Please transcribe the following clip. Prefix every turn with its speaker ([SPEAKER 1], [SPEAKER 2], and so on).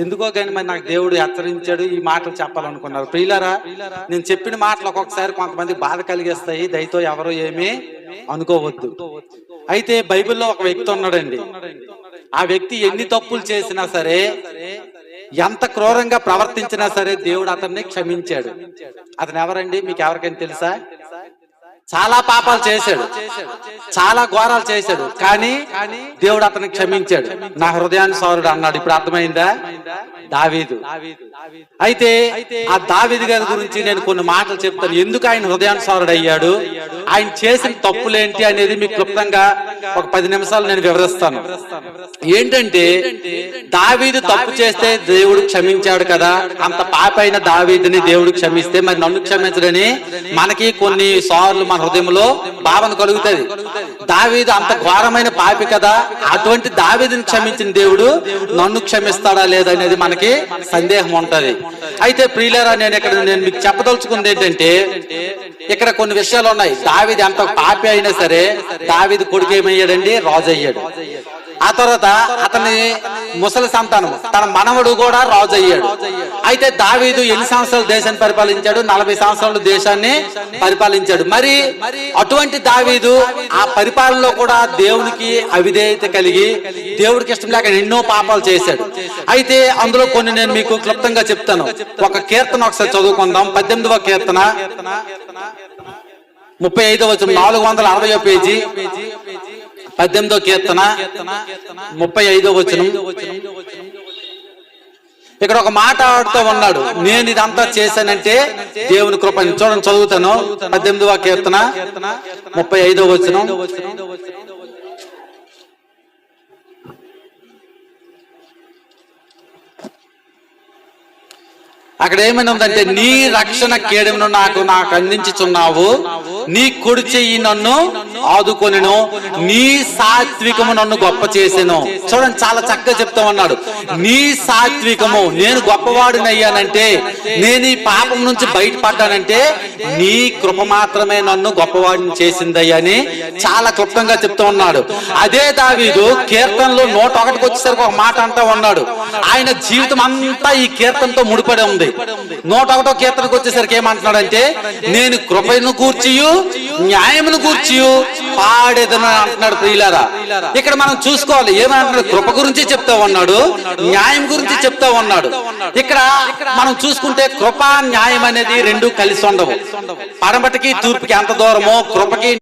[SPEAKER 1] ఎందుకో కానీ మరి నాకు దేవుడు హెచ్చరించాడు, ఈ మాటలు చెప్పాలనుకున్నారు. ప్రియులారా, నేను చెప్పిన మాటలు ఒక్కొక్కసారి కొంతమంది బాధ కలిగిస్తాయి, దయతో ఎవరో ఏమీ అనుకోవద్దు. అయితే బైబిల్లో ఒక వ్యక్తి ఉన్నాడండి. ఆ వ్యక్తి ఎన్ని తప్పులు చేసినా సరే, ఎంత క్రూరంగా ప్రవర్తించినా సరే దేవుడు అతన్ని క్షమించాడు. అతను ఎవరండి? మీకు ఎవరికైనా తెలుసా? చాలా పాపాలు చేశాడు, చాలా ఘోరాలు చేశాడు, కానీ దేవుడు అతన్ని క్షమించాడు. నా హృదయానుసారుడు అన్నాడు. ఇప్పుడు అర్థమైందా? దావీదు. అయితే ఆ దావీదు గారి గురించి నేను కొన్ని మాటలు చెప్తాను. ఎందుకు ఆయన హృదయానుసారుడు అయ్యాడు, ఆయన చేసిన తప్పులేంటి అనేది మీకు క్లుప్తంగా ఒక 10 నిమిషాలు నేను వివరిస్తాను. ఏంటంటే, దావీదు తప్పు చేస్తే దేవుడు క్షమించాడు కదా, అంత పాపైన దావీదుని దేవుడు క్షమిస్తే మరి నన్ను క్షమించడని మనకి కొన్ని సార్లు మన హృదయంలో భావన కలుగుతుంది. దావీదు అంత ఘోరమైన పాపి కదా, అటువంటి దావీదుని క్షమించిన దేవుడు నన్ను క్షమిస్తాడా లేదనేది మనకి సందేహం ఉంటది. అయితే ప్రియులారా, నేను మీకు చెప్పదలుచుకుంది ఏంటంటే, ఇక్కడ కొన్ని విషయాలు ఉన్నాయి. దావీదు ఎంత పాపి అయినా సరే దావీదు కొడుకు ఏమయ్యాడండి? రాజు అయ్యాడు. ఆ తర్వాత అతని ముసలి సంతానం, తన మనవడు కూడా రాజు అయ్యాడు. అయితే దావీదు ఎన్ని సంవత్సరాలు దేశాన్ని పరిపాలించాడు? 40 సంవత్సరాలు దేశాన్ని పరిపాలించాడు. మరి అటువంటి దావీదు ఆ పరిపాలనలో కూడా దేవునికి అవిధేయత కలిగి, దేవుడికి ఇష్టం లేక ఎన్నో పాపాలు చేశాడు. అయితే అందులో కొన్ని నేను మీకు క్లుప్తంగా చెప్తాను. ఒక కీర్తన ఒకసారి చదువుకుందాం. 18వ కీర్తన 35వ వచనం, 460వ పేజీ. 18వ కీర్తన 35వ వచనం. ఇక్కడ ఒక మాట ఆడుతూ ఉన్నాడు, నేను ఇదంతా చేశానంటే దేవుని కృప. చూడండి, చదువుతాను. 18వ కీర్తన 35వ వచనం. అక్కడ ఏమైనా ఉందంటే, నీ రక్షణ కేడమును నాకు అందించుచున్నావు, నీ కుడి చెయ్యి నన్ను ఆదుకొనెను, నీ సాత్వికము నన్ను గొప్ప చేసెను. చూడండి, చాలా చక్కగా చెప్తా ఉన్నాడు. నీ సాత్వికము, నేను గొప్పవాడిని అయ్యానంటే, నేను ఈ పాపం నుంచి బయటపడ్డానంటే నీ కృప మాత్రమే నన్ను గొప్పవాడిని చేసిందయ్యా అని చాలా క్లుప్తంగా చెప్తూ ఉన్నాడు. అదే దావీదు కీర్తనలో 101కి వచ్చేసరికి ఒక మాట అంటా ఉన్నాడు. ఆయన జీవితం అంతా ఈ కీర్తనతో ముడిపడి ఉంది. 101వ కీర్తనకు వచ్చేసరికి ఏమంటున్నాడంటే, నేను కృపను గూర్చియు న్యాయమును గూర్చియు పాడేదని అంటున్నాడు. ప్రియులారా, ఇక్కడ మనం చూసుకోవాలి. ఏమంటున్నాడు? కృప గురించి చెప్తా ఉన్నాడు, న్యాయం గురించి చెప్తా ఉన్నాడు. ఇక్కడ మనం చూసుకుంటే కృప న్యాయం అనేది రెండు కలిసి ఉండవు. పడమటికి తూర్పుకి ఎంత దూరమో కృపకి